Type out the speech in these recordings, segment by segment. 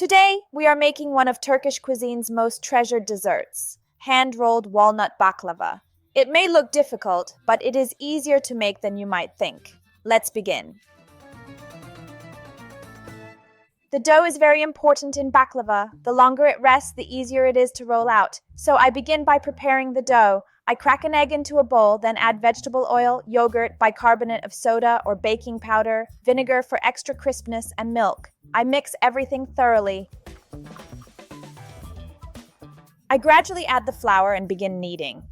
Today, we are making one of Turkish cuisine's most treasured desserts, hand-rolled walnut baklava. It may look difficult, but it is easier to make than you might think. Let's begin. The dough is very important in baklava. The longer it rests, the easier it is to roll out. So I begin by preparing the dough. I crack an egg into a bowl, then add vegetable oil, yogurt, bicarbonate of soda or baking powder, vinegar for extra crispness, and milk. I mix everything thoroughly. I gradually add the flour and begin kneading.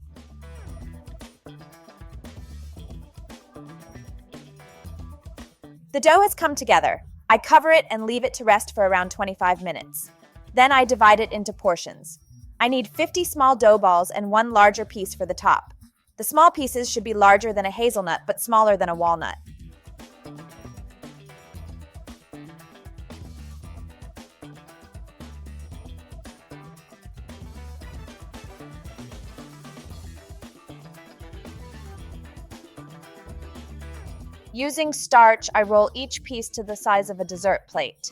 The dough has come together. I cover it and leave it to rest for around 25 minutes. Then I divide it into portions. I need 50 small dough balls and one larger piece for the top. The small pieces should be larger than a hazelnut but smaller than a walnut. Using starch, I roll each piece to the size of a dessert plate.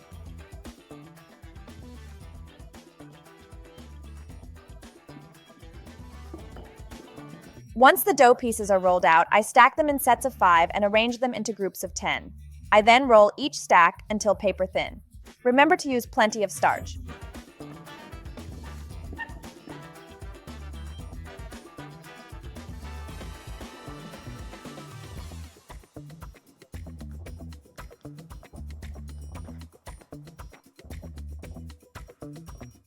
Once the dough pieces are rolled out, I stack them in sets of 5 and arrange them into groups of 10. I then roll each stack until paper thin. Remember to use plenty of starch.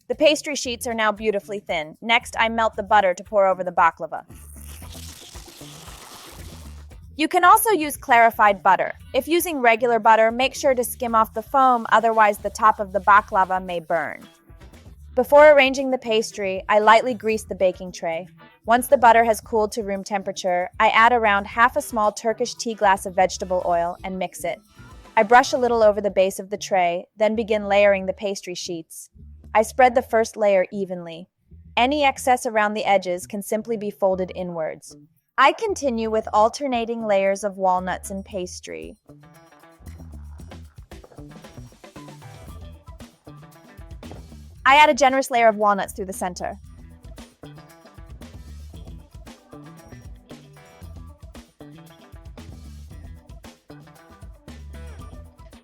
The pastry sheets are now beautifully thin. Next, I melt the butter to pour over the baklava. You can also use clarified butter. If using regular butter, make sure to skim off the foam, otherwise the top of the baklava may burn. Before arranging the pastry, I lightly grease the baking tray. Once the butter has cooled to room temperature, I add around half a small Turkish tea glass of vegetable oil and mix it. I brush a little over the base of the tray, then begin layering the pastry sheets. I spread the first layer evenly. Any excess around the edges can simply be folded inwards. I continue with alternating layers of walnuts and pastry. I add a generous layer of walnuts through the center.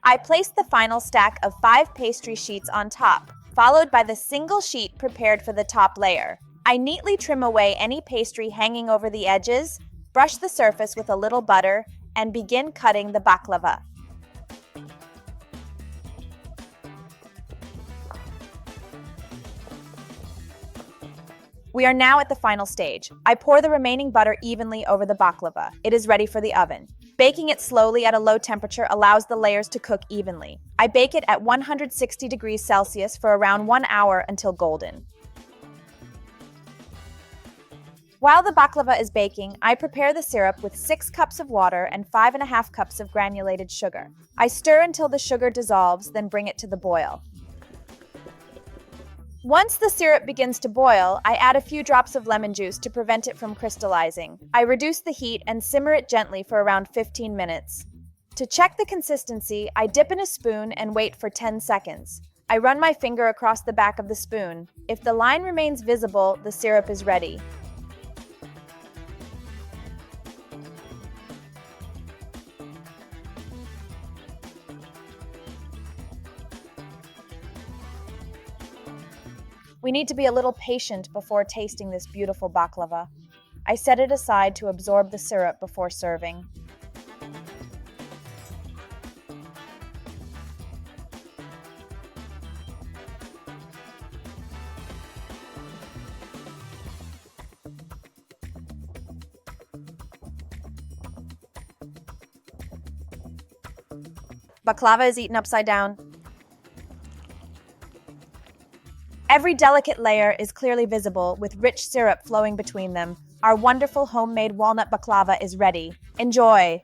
I place the final stack of 5 pastry sheets on top, followed by the single sheet prepared for the top layer. I neatly trim away any pastry hanging over the edges, brush the surface with a little butter, and begin cutting the baklava. We are now at the final stage. I pour the remaining butter evenly over the baklava. It is ready for the oven. Baking it slowly at a low temperature allows the layers to cook evenly. I bake it at 160 degrees Celsius for around 1 hour until golden. While the baklava is baking, I prepare the syrup with 6 cups of water and 5½ cups of granulated sugar. I stir until the sugar dissolves, then bring it to the boil. Once the syrup begins to boil, I add a few drops of lemon juice to prevent it from crystallizing. I reduce the heat and simmer it gently for around 15 minutes. To check the consistency, I dip in a spoon and wait for 10 seconds. I run my finger across the back of the spoon. If the line remains visible, the syrup is ready. We need to be a little patient before tasting this beautiful baklava. I set it aside to absorb the syrup before serving. Baklava is eaten upside down. Every delicate layer is clearly visible, with rich syrup flowing between them. Our wonderful homemade walnut baklava is ready. Enjoy!